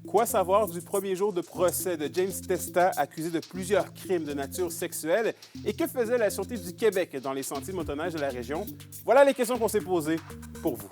Quoi savoir du premier jour de procès de James Testa, accusé de plusieurs crimes de nature sexuelle? Et que faisait la Sûreté du Québec dans les sentiers de motoneige de la région? Voilà les questions qu'on s'est posées pour vous.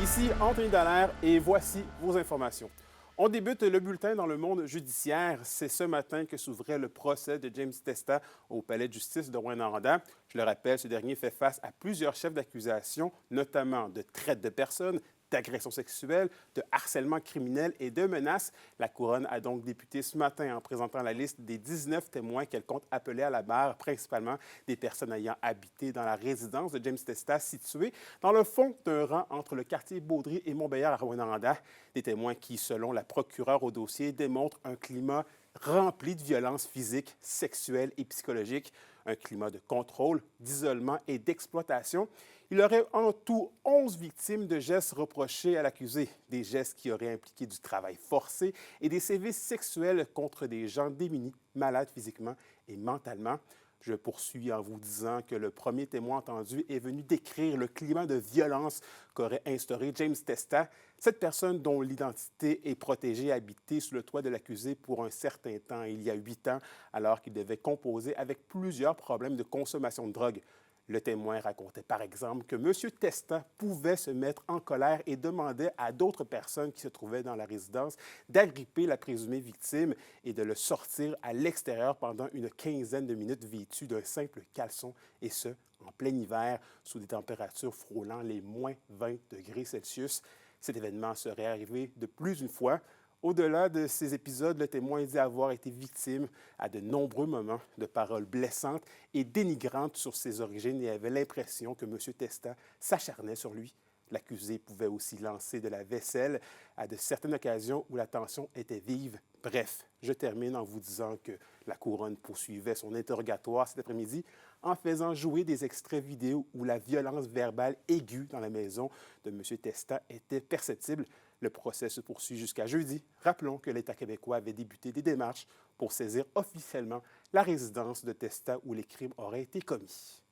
Ici Anthony Dallaire et voici vos informations. On débute le bulletin dans le monde judiciaire. C'est ce matin que s'ouvrait le procès de James Testa au palais de justice de Rouyn-Noranda. Je le rappelle, ce dernier fait face à plusieurs chefs d'accusation, notamment de traite de personnes, d'agression sexuelle, de harcèlement criminel et de menaces. La Couronne a donc débuté ce matin en présentant la liste des 19 témoins qu'elle compte appeler à la barre, principalement des personnes ayant habité dans la résidence de James Testa, située dans le fond d'un rang entre le quartier Baudry et Montbéliard à Rouyn-Noranda. Des témoins qui, selon la procureure au dossier, démontrent un climat rempli de violences physiques, sexuelles et psychologiques, un climat de contrôle, d'isolement et d'exploitation. Il y aurait en tout 11 victimes de gestes reprochés à l'accusé, des gestes qui auraient impliqué du travail forcé et des sévices sexuels contre des gens démunis, malades physiquement et mentalement. Je poursuis en vous disant que le premier témoin entendu est venu décrire le climat de violence qu'aurait instauré James Testa, cette personne dont l'identité est protégée habitait sous le toit de l'accusé pour un certain temps, il y a 8 ans, alors qu'il devait composer avec plusieurs problèmes de consommation de drogue. Le témoin racontait par exemple que M. Testa pouvait se mettre en colère et demandait à d'autres personnes qui se trouvaient dans la résidence d'agripper la présumée victime et de le sortir à l'extérieur pendant une quinzaine de minutes vêtu d'un simple caleçon, et ce, en plein hiver, sous des températures frôlant les moins 20 degrés Celsius. Cet événement serait arrivé de plus d'une fois. Au-delà de ces épisodes, le témoin dit avoir été victime à de nombreux moments de paroles blessantes et dénigrantes sur ses origines et avait l'impression que M. Testa s'acharnait sur lui. L'accusé pouvait aussi lancer de la vaisselle à de certaines occasions où la tension était vive. Bref, je termine en vous disant que la Couronne poursuivait son interrogatoire cet après-midi en faisant jouer des extraits vidéo où la violence verbale aiguë dans la maison de M. Testa était perceptible. Le procès se poursuit jusqu'à jeudi. Rappelons que l'État québécois avait débuté des démarches pour saisir officiellement la résidence de Testa où les crimes auraient été commis.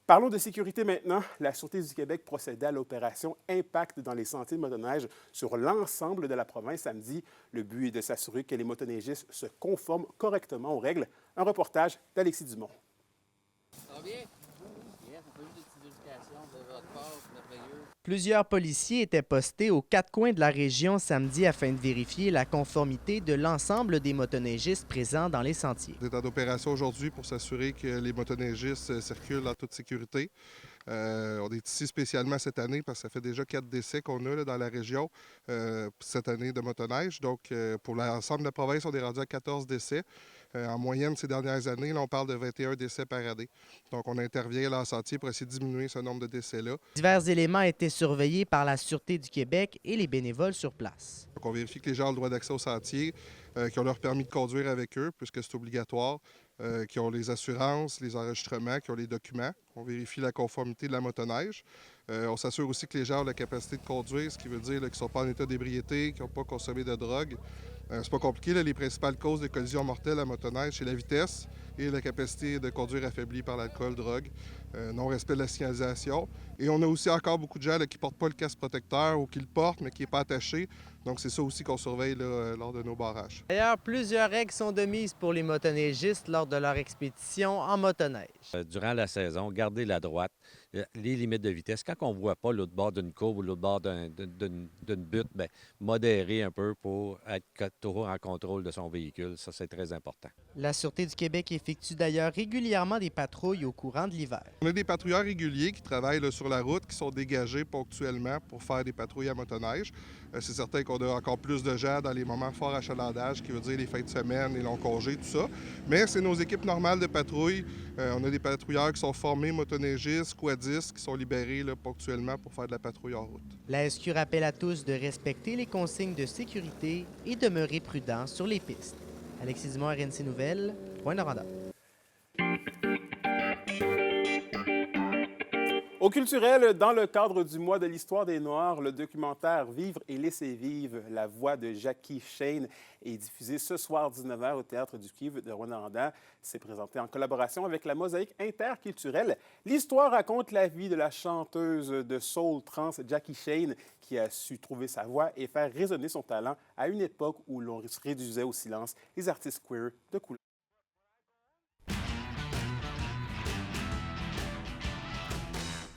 Parlons de sécurité maintenant. La Sûreté du Québec procédait à l'opération Impact dans les sentiers de motoneige sur l'ensemble de la province samedi. Le but est de s'assurer que les motoneigistes se conforment correctement aux règles. Un reportage d'Alexis Dumont. Ça va bien? Yes, on fait juste des petites vérifications de votre part, c'est merveilleux. Plusieurs policiers étaient postés aux 4 coins de la région samedi afin de vérifier la conformité de l'ensemble des motoneigistes présents dans les sentiers. On est en opération aujourd'hui pour s'assurer que les motoneigistes circulent en toute sécurité. On est ici spécialement cette année parce que ça fait déjà 4 décès qu'on a là, dans la région cette année de motoneige. Donc, pour l'ensemble de la province, on est rendu à 14 décès. En moyenne, ces dernières années, là, on parle de 21 décès par année. Donc, on intervient là en sentier pour essayer de diminuer ce nombre de décès-là. Divers éléments étaient surveillés par la Sûreté du Québec et les bénévoles sur place. Donc, on vérifie que les gens ont le droit d'accès au sentier, qui ont leur permis de conduire avec eux, puisque c'est obligatoire, qui ont les assurances, les enregistrements, qui ont les documents. On vérifie la conformité de la motoneige. On s'assure aussi que les gens ont la capacité de conduire, ce qui veut dire là, qu'ils ne sont pas en état d'ébriété, qu'ils n'ont pas consommé de drogue. C'est pas compliqué, là, les principales causes de collisions mortelles à motoneige, c'est la vitesse et la capacité de conduire affaiblie par l'alcool, drogue, non-respect de la signalisation. Et on a aussi encore beaucoup de gens là, qui ne portent pas le casque protecteur ou qui le portent mais qui n'est pas attaché. Donc c'est ça aussi qu'on surveille là, lors de nos barrages. D'ailleurs, plusieurs règles sont de mise pour les motoneigistes lors de leur expédition en motoneige. Durant la saison, garder la droite, les limites de vitesse. Quand on ne voit pas l'autre bord d'une courbe ou l'autre bord d'une butte, bien, modérer un peu pour être toujours en contrôle de son véhicule. Ça, c'est très important. La Sûreté du Québec effectue d'ailleurs régulièrement des patrouilles au courant de l'hiver. On a des patrouilleurs réguliers qui travaillent là, sur la route, qui sont dégagés ponctuellement pour faire des patrouilles à motoneige. C'est certain qu'on a encore plus de gens dans les moments forts achalandage, qui veut dire les fins de semaine, les longs congés, tout ça. Mais c'est nos équipes normales de patrouille. On a des patrouilleurs qui sont formés motoneigistes, quadistes, qui sont libérés là, ponctuellement pour faire de la patrouille en route. La SQ rappelle à tous de respecter les consignes de sécurité et demeurer prudents sur les pistes. Alexis Dumont, RNC Nouvelles, Rouyn-Noranda. Au Au culturel, dans le cadre du mois de l'histoire des Noirs, le documentaire Vivre et laisser vivre, la voix de Jackie Shane est diffusé ce soir 19h au Théâtre du Cuivre de Rouyn-Noranda. C'est présenté en collaboration avec la Mosaïque interculturelle. L'histoire raconte la vie de la chanteuse de soul trans Jackie Shane qui a su trouver sa voix et faire résonner son talent à une époque où l'on réduisait au silence les artistes queer de couleur.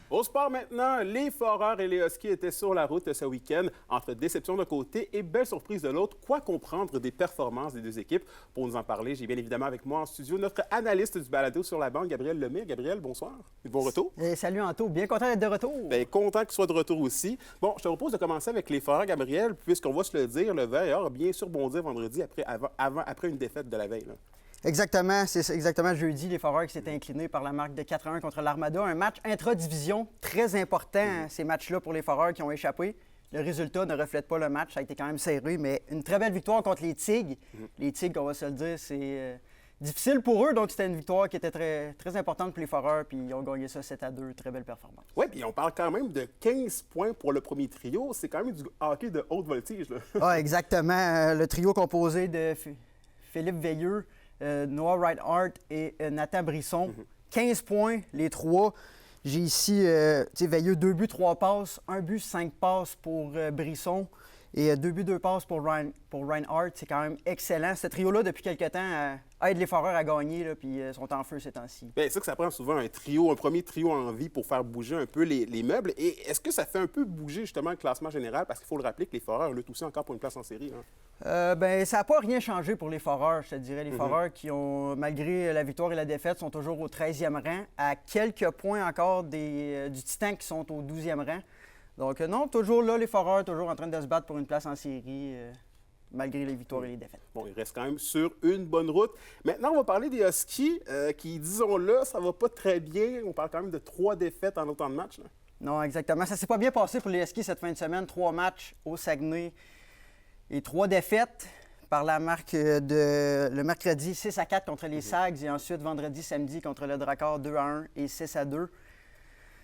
Au sport maintenant, les Foreurs et les Huskies étaient sur la route ce week-end. Entre déception d'un côté et belle surprise de l'autre, quoi comprendre des performances des deux équipes? Pour nous en parler, j'ai bien évidemment avec moi en studio notre analyste du balado sur la bande, Gabriel Lemay. Gabriel, bonsoir. Bon retour. Salut Anto, bien content d'être de retour. Bien, content qu'il soit de retour aussi. Bon, je te propose de commencer avec les Foreurs, Gabriel, puisqu'on va se le dire, le Vert a bien surbondi vendredi après une défaite de la veille, là. Exactement, c'est exactement jeudi, les Foreurs qui s'étaient inclinés par la marque de 4-1 contre l'Armada. Un match intra-division très important, ces matchs-là pour les Foreurs qui ont échappé. Le résultat ne reflète pas le match, ça a été quand même serré, mais une très belle victoire contre les Tigres. Les Tigres, on va se le dire, c'est difficile pour eux, donc c'était une victoire qui était très, très importante pour les Foreurs, puis ils ont gagné ça 7-2, très belle performance. Oui, puis on parle quand même de 15 points pour le premier trio. C'est quand même du hockey de haute voltige, là. Ah, exactement. Le trio composé de Philippe Veilleux, Noah Wright-Hart et Nathan Brisson. 15 points, les trois. J'ai ici, Veilleux, 2 buts, 3 passes, 1 but, 5 passes pour Brisson et 2 buts, 2 passes pour Reinhardt. C'est quand même excellent. Ce trio-là, depuis quelque temps, aide les Foreurs à gagner, là, puis sont en feu ces temps-ci. Bien, c'est ça que ça prend souvent un premier trio en vie pour faire bouger un peu les meubles. Et est-ce que ça fait un peu bouger justement le classement général? Parce qu'il faut le rappeler que les Foreurs luttent aussi encore pour une place en série, hein? Ça n'a pas rien changé pour les Foreurs, je te dirais. Les Foreurs qui ont, malgré la victoire et la défaite, sont toujours au 13e rang, à quelques points encore du Titan qui sont au 12e rang. Donc non, toujours là, les Foreurs, toujours en train de se battre pour une place en série, malgré les victoires et les défaites. Bon, il reste quand même sur une bonne route. Maintenant, on va parler des Huskies, qui, disons-le, ça va pas très bien. On parle quand même de 3 défaites en autant de matchs, là. Non, exactement. Ça s'est pas bien passé pour les Huskies cette fin de semaine. 3 matchs au Saguenay et 3 défaites par la marque de le mercredi 6-4 contre les Sags et ensuite vendredi, samedi contre le Drakkar 2-1 et 6-2.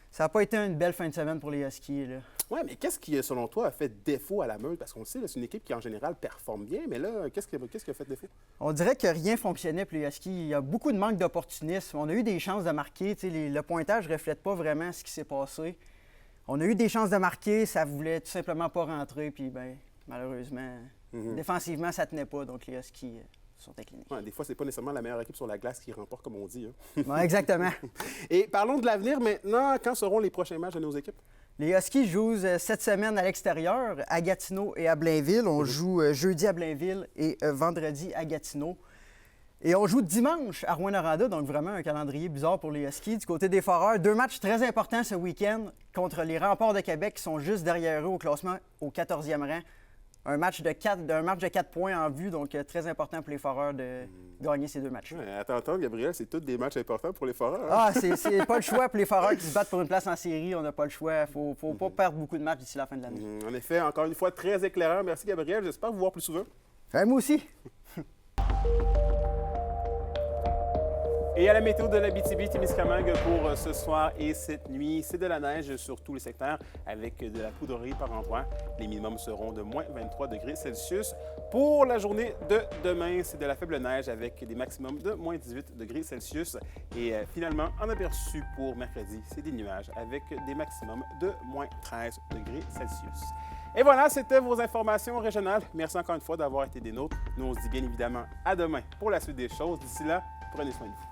Ça n'a pas été une belle fin de semaine pour les Huskies, là. Oui, mais qu'est-ce qui, selon toi, a fait défaut à la Meute? Parce qu'on le sait, c'est une équipe qui, en général, performe bien, mais là, qu'est-ce qui a fait défaut? On dirait que rien fonctionnait pour les Huskies. Il y a beaucoup de manque d'opportunisme. On a eu des chances de marquer. Le pointage ne reflète pas vraiment ce qui s'est passé. On a eu des chances de marquer, ça voulait tout simplement pas rentrer, puis bien, malheureusement, défensivement, ça tenait pas. Donc les Huskies sont inclinés. Ouais, des fois, c'est pas nécessairement la meilleure équipe sur la glace qui remporte, comme on dit, hein. Ouais, exactement. Et parlons de l'avenir maintenant. Quand seront les prochains matchs de nos équipes? Les Huskies jouent cette semaine à l'extérieur, à Gatineau et à Blainville. On joue jeudi à Blainville et vendredi à Gatineau. Et on joue dimanche à Rouyn-Noranda, donc vraiment un calendrier bizarre pour les Huskies. Du côté des Foreurs, 2 matchs très importants ce week-end contre les Remparts de Québec qui sont juste derrière eux au classement au 14e rang. Un match de 4 points en vue, donc très important pour les Foreurs de gagner ces 2 matchs. Ouais, attends, Gabriel, c'est tous des matchs importants pour les Foreurs, hein? Ah, c'est pas le choix pour les Foreurs qui se battent pour une place en série. On n'a pas le choix. Faut pas perdre beaucoup de matchs d'ici la fin de l'année. En effet, encore une fois, très éclairant. Merci, Gabriel. J'espère vous voir plus souvent. Moi aussi. Et à la météo de l'Abitibi-Témiscamingue pour ce soir et cette nuit, c'est de la neige sur tous les secteurs avec de la poudrerie par endroits. Les minimums seront de moins 23 degrés Celsius. Pour la journée de demain, c'est de la faible neige avec des maximums de moins 18 degrés Celsius. Et finalement, en aperçu pour mercredi, c'est des nuages avec des maximums de moins 13 degrés Celsius. Et voilà, c'était vos informations régionales. Merci encore une fois d'avoir été des nôtres. Nous, on se dit bien évidemment à demain pour la suite des choses. D'ici là, prenez soin de vous.